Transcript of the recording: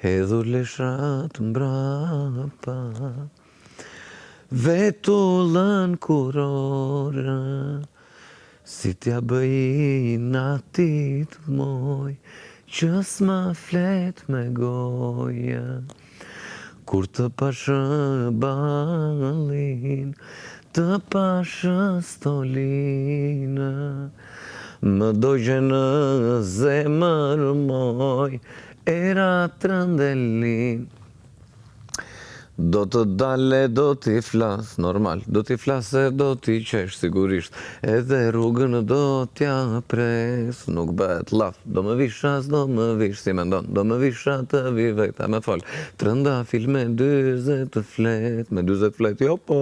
hedhur leshat mbrapa, vetullën kurora, si t'ja bëj natit moj, që s'ma flet me goja. Kur të pashë balin, të pashë stolina, më dojgje në zemër moj, era trëndelin. Do të dale, do t'i flas, normal, do t'i flas e do t'i qesh sigurisht, edhe rrugën do t'ja pres, nuk bëhet laf, do më vish as, do më vish si mendon, do më vish atë viveta me fol, trëndafil me 40 flet, jo po.